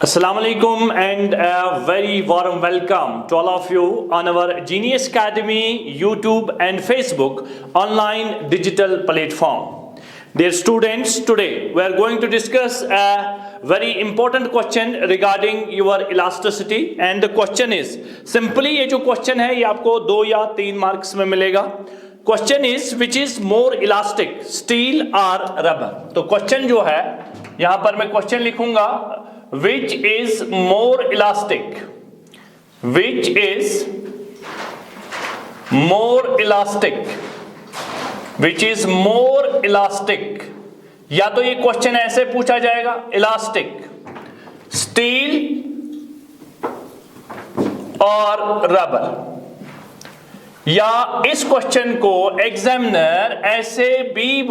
Assalamu alaikum and a very warm welcome to all of you on our Genius Academy YouTube and Facebook online digital platform. Dear students, today we are going to discuss a very important question regarding your elasticity and the question is simply ये जो question है ये आपको 2 या 3 marks में मिलेगा. Question is which is more elastic, steel or rubber? तो question जो है यहाँ पर मैं question लिखूंगा which is more elastic, which is more elastic, which is more elastic. या तो ये क्वेश्चन ऐसे पूछा जाएगा इलास्टिक स्टील और रबर, या इस क्वेश्चन को एग्जामिनर ऐसे भी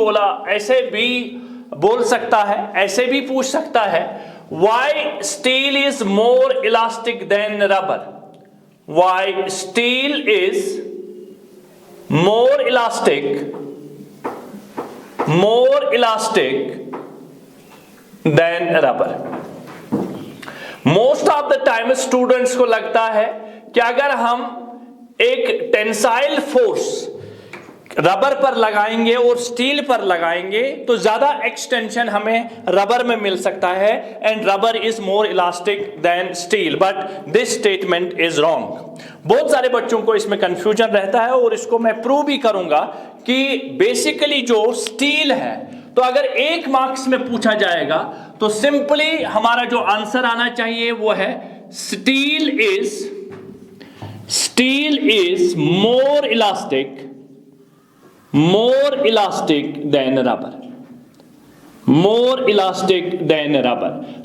बोल सकता है, ऐसे भी पूछ सकता है why steel is more elastic than rubber, why steel is more elastic than rubber. Most of the time students को लगता है कि अगर हम एक टेंसाइल फोर्स रबर पर लगाएंगे और स्टील पर लगाएंगे तो ज्यादा एक्सटेंशन हमें रबर में मिल सकता है and rubber is more elastic than steel, but this statement is wrong. बहुत सारे बच्चों को इसमें कंफ्यूजन रहता है और इसको मैं प्रूव भी करूंगा कि बेसिकली जो स्टील है तो अगर 1 मार्क्स में पूछा जाएगा तो सिंपली हमारा जो आंसर आना चाहिए वो है steel is more elastic than rubber.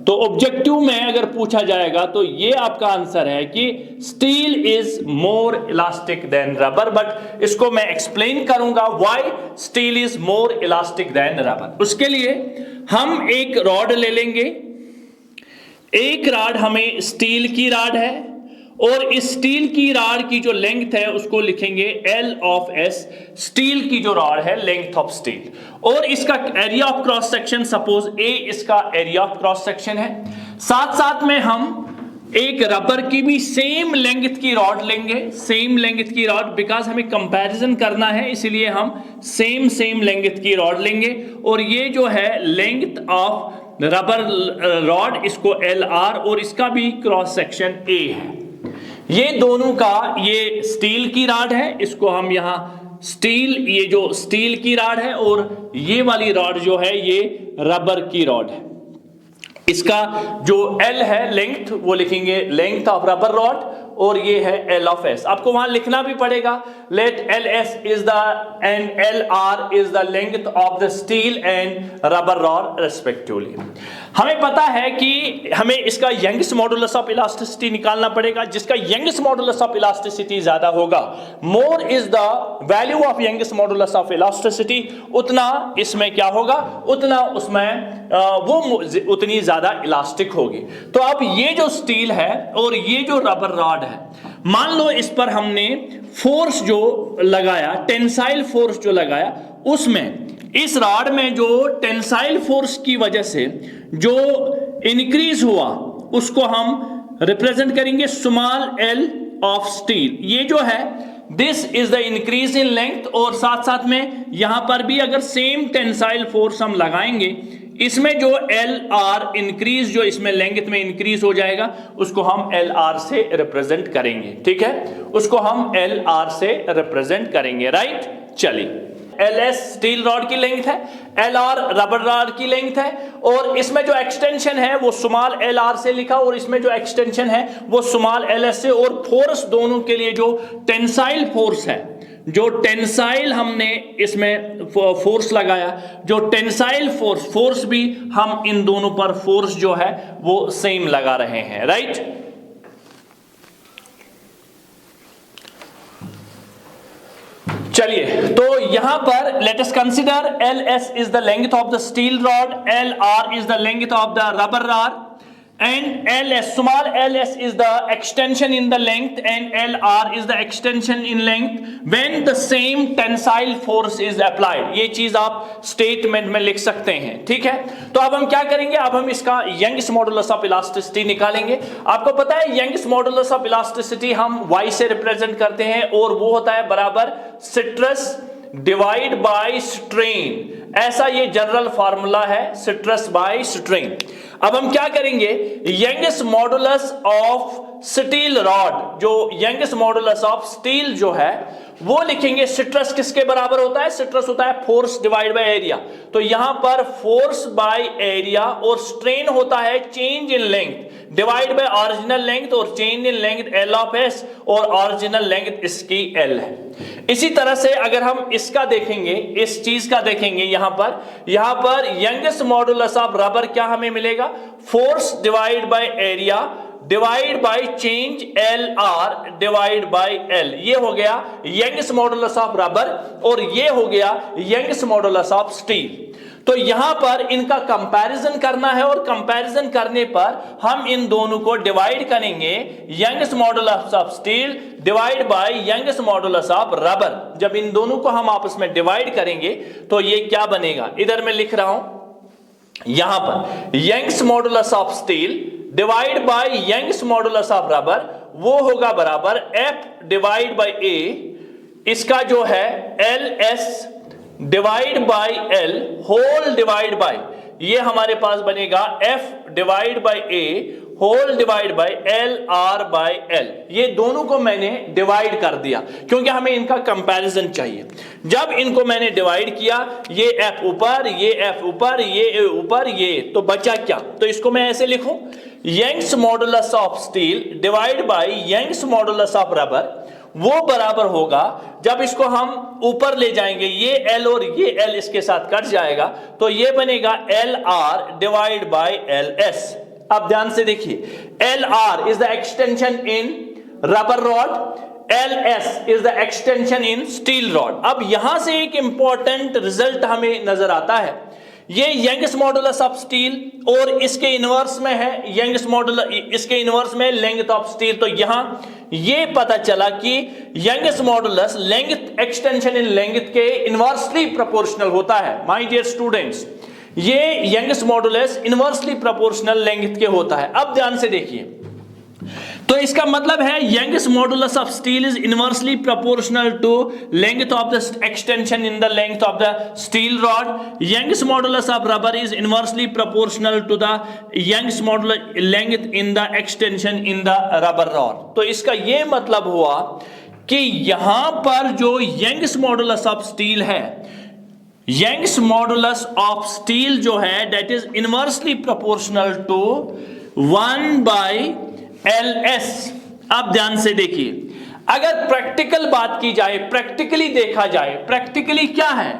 तो ऑब्जेक्टिव में अगर पूछा जाएगा तो ये आपका आंसर है कि steel is more elastic than rubber, but इसको मैं एक्सप्लेन करूंगा why steel is more elastic than rubber. उसके लिए हम एक रॉड ले लेंगे, एक रॉड हमें स्टील की रॉड है और इस स्टील की रॉड की जो लेंथ है उसको लिखेंगे L ऑफ S. स्टील की जो रॉड है लेंथ ऑफ स्टील, और इसका area of cross section suppose A इसका एरिया ऑफ क्रॉस सेक्शन है. साथ साथ में हम एक रबर की भी सेम लेंथ की रॉड लेंगे, सेम लेंथ की रॉड, बिकॉज हमें कंपैरिजन करना है इसलिए हम सेम लेंथ की रॉड लेंगे. और ये जो है लेंथ ऑफ रबर रॉड इसको LR और इसका भी क्रॉस सेक्शन A है. ये दोनों का ये स्टील की रॉड है, इसको हम यहां स्टील, ये जो स्टील की रॉड है और ये वाली रॉड जो है ये रबर की रॉड है. इसका जो L है लेंथ वो लिखेंगे लेंथ ऑफ रबर रॉड और ये है L ऑफ S. आपको वहां लिखना भी पड़ेगा let LS is the and LR is the length of the steel and rubber rod respectively. हमें पता है कि हमें इसका यंगस्ट मॉडुलस ऑफ इलास्टिसिटी निकालना पड़ेगा. जिसका यंगस्ट मॉडुलस ऑफ इलास्टिसिटी ज्यादा होगा, more is the value of youngest modulus of elasticity, उतना इसमें क्या होगा, उतना उसमें वो उतनी ज्यादा इलास्टिक होगी. तो अब ये जो स्टील है और ये जो रबर रॉड है, मान लो इस पर हमने फोर्स जो लगाया, टेंसाइल फोर्स जो लगाया, उसमें इस रॉड में जो टेंसाइल फोर्स की वजह से जो इंक्रीज हुआ उसको हम रिप्रेजेंट करेंगे स्मॉल l ऑफ स्टील. ये जो है this is the increase in length, और साथ साथ में यहां पर भी अगर सेम टेंसाइल फोर्स हम लगाएंगे, इसमें जो LR इंक्रीज जो इसमें लेंथ में इंक्रीज हो जाएगा उसको हम LR से रिप्रेजेंट करेंगे. ठीक है, उसको हम LR से रिप्रेजेंट करेंगे. राइट, चलिए LS स्टील रॉड की लेंथ है, LR रबर रॉड की लेंथ है, और इसमें जो एक्सटेंशन है वो स्मॉल LR से लिखा और इसमें जो एक्सटेंशन है वो स्मॉल LS से. और फोर्स दोनों के लिए जो टेंसाइल फोर्स है, जो टेंसाइल हमने इसमें फोर्स लगाया, जो टेंसाइल फोर्स भी हम इन दोनों पर फोर्स जो है वो सेम लगा रहे हैं. राइट, चलिए तो यहां पर let us consider LS is the length of the steel rod, LR is the length of the rubber rod, and ls, small ls is the extension in the length and lr is the extension in length when the same tensile force is applied. ये चीज आप statement में लिख सकते हैं, ठीक है। तो अब हम क्या करेंगे, अब हम इसका यंग्स मॉडुलस ऑफ इलास्टिसिटी निकालेंगे। आपको पता है यंग्स मॉडुलस ऑफ इलास्टिसिटी हम y से रिप्रेजेंट करते हैं और वो होता है बराबर स्ट्रेस डिवाइड बाय स्ट्रेन। ऐसा ये जनरल फार्मूला है, स्ट्रेस बाय स्ट्रेन। अब हम क्या करेंगे, Young's modulus of steel rod, जो यंग्स मॉडुलस ऑफ स्टील जो है वो लिखेंगे। स्ट्रेस किसके बराबर होता है, स्ट्रेस होता है फोर्स डिवाइड बाय एरिया। तो यहां पर फोर्स बाय एरिया और स्ट्रेन होता है change in length divide by original length, और change in length L of S और ओरिजिनल लेंथ इसकी एल है। इसी तरह से अगर हम इसका देखेंगे, इस चीज का देखेंगे, यहां पर यंगेस्ट मॉडुलस ऑफ रबर क्या हमें मिलेगा, force divide by area divide by change L R divide by L. ये हो गया यंगेस्ट मॉडुलस ऑफ रबर और ये हो गया यंगेस्ट मॉडुलस ऑफ स्टील। तो यहां पर इनका कंपैरिजन करना है और कंपैरिजन करने पर हम इन दोनों को डिवाइड करेंगे, youngest modulus of steel divide bye youngest modulus of rubber. जब इन दोनों को हम आपस में डिवाइड करेंगे तो ये क्या बनेगा, इधर मैं लिख रहा हूं यहां पर youngest modulus of steel divide bye youngest modulus of rubber, वो होगा बराबर एफ डिवाइड बाय ए, इसका जो है L S divide by L whole divide by, ये हमारे पास बनेगा F divide by A whole divide by L R by L. ये दोनों को मैंने डिवाइड कर दिया क्योंकि हमें इनका कंपैरिजन चाहिए। जब इनको मैंने डिवाइड किया, ये एफ ऊपर, ये एफ ऊपर, ये ऊपर, ये, तो बचा क्या, तो इसको मैं ऐसे लिखूं, Young's modulus of steel divide by Young's modulus of rubber, वो बराबर होगा, जब इसको हम ऊपर ले जाएंगे ये एल और ये एल इसके साथ कट जाएगा, तो ये बनेगा L R divide by L S. अब ध्यान से देखिए, L R is the extension in rubber rod, L S is the extension in steel rod. अब यहां से एक इंपॉर्टेंट रिजल्ट हमें नजर आता है, ये यंगेस्ट मॉडुलस ऑफ स्टील और इसके इनवर्स में है यंगेस्ट मॉडुलस, इसके इनवर्स में लेंथ ऑफ स्टील। तो यहां ये पता चला कि youngest modulus length extension in length के इनवर्सली प्रोपोर्शनल होता है। माय डियर स्टूडेंट्स, ये youngest modulus inversely proportional length के होता है। अब ध्यान से देखिए, तो इसका मतलब है youngest modulus of steel is inversely proportional to length of the extension in the length of the steel rod. Youngest modulus of rubber is inversely proportional to the youngest modulus length in the extension in the rubber rod. तो इसका यह मतलब हुआ कि यहां पर जो youngest modulus of steel है, यंगेस्ट मॉडुलस ऑफ स्टील जो है that is inversely proportional to 1 by L S. अब ध्यान से देखिए, अगर प्रैक्टिकल बात की जाए, प्रैक्टिकली देखा जाए, प्रैक्टिकली क्या है,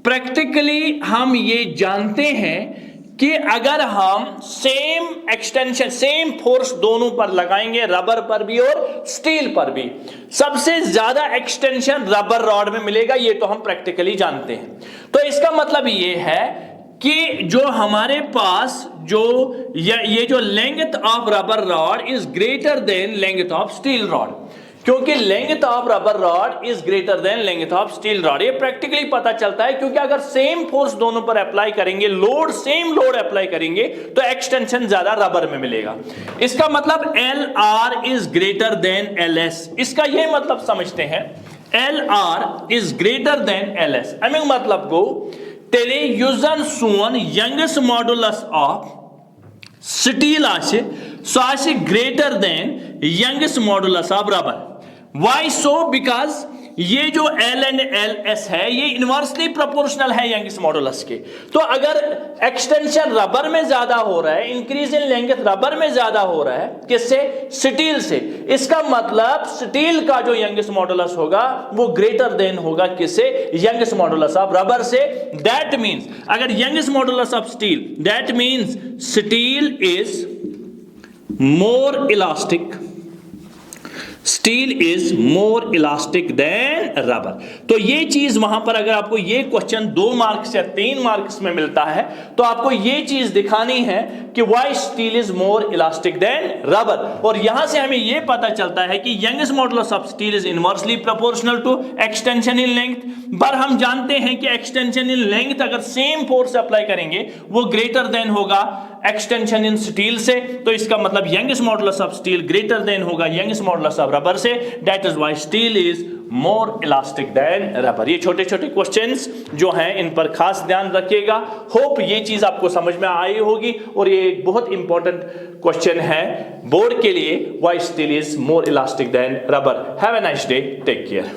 प्रैक्टिकली हम ये जानते हैं कि अगर हम सेम एक्सटेंशन, सेम फोर्स दोनों पर लगाएंगे, रबर पर भी और स्टील पर भी, सबसे ज्यादा एक्सटेंशन रबर रॉड में मिलेगा। ये तो हम प्रैक्टिकली जानते हैं। तो इसका मतलब ये है कि जो हमारे पास जो ये जो length of rubber rod is greater than length of steel rod, क्योंकि length of rubber rod is greater than length of steel rod. ये प्रैक्टिकली पता चलता है क्योंकि अगर सेम फोर्स दोनों पर अप्लाई करेंगे, लोड सेम लोड अप्लाई करेंगे, तो एक्सटेंशन ज्यादा रबर में मिलेगा। इसका मतलब L R is greater then L S. इसका यह मतलब समझते हैं, L R is greater then L S. मतलब को तेरे यूजन सोन यंगेस्ट मॉडुलस ऑफ स्टील आशे सो आशे greater than youngest modulus of rubber. Why so? Because ये जो L एंड एल एस है ये इनवर्सली प्रोपोर्शनल है यंगेस्ट मॉडुलस के। तो अगर एक्सटेंशन रबर में ज्यादा हो रहा है, इंक्रीज इन लेंथ रबर में ज्यादा हो रहा है, किससे, स्टील से, इसका मतलब स्टील का जो यंगेस्ट मॉडुलस होगा वो ग्रेटर देन होगा किससे, यंगेस्ट मॉडुलस ऑफ रबर से। दैट मींस अगर youngest modulus of steel, that means steel is more elastic, steel is more elastic than rubber. तो ये चीज वहां पर अगर आपको ये क्वेश्चन 2 मार्क्स या 3 मार्क्स में मिलता है तो आपको ये चीज दिखानी है कि why steel is more elastic than rubber. और यहां से हमें ये पता चलता है कि youngest modulus of steel is inversely proportional to extension in length. पर हम जानते हैं कि एक्सटेंशन इन लेंथ अगर सेम फोर्स अप्लाई करेंगे वो ग्रेटर देन होगा एक्सटेंशन इन स्टील से, तो इसका मतलब youngest modulus of steel greater than होगा यंगेस्ट मॉडुलस ऑफ रबर से। That is why steel is more elastic than rubber. ये छोटे छोटे क्वेश्चंस जो हैं इन पर खास ध्यान रखिएगा। होप ये चीज आपको समझ में आई होगी और ये एक बहुत इंपॉर्टेंट क्वेश्चन है बोर्ड के लिए, why steel is more elastic than rubber. Have a nice day, take care.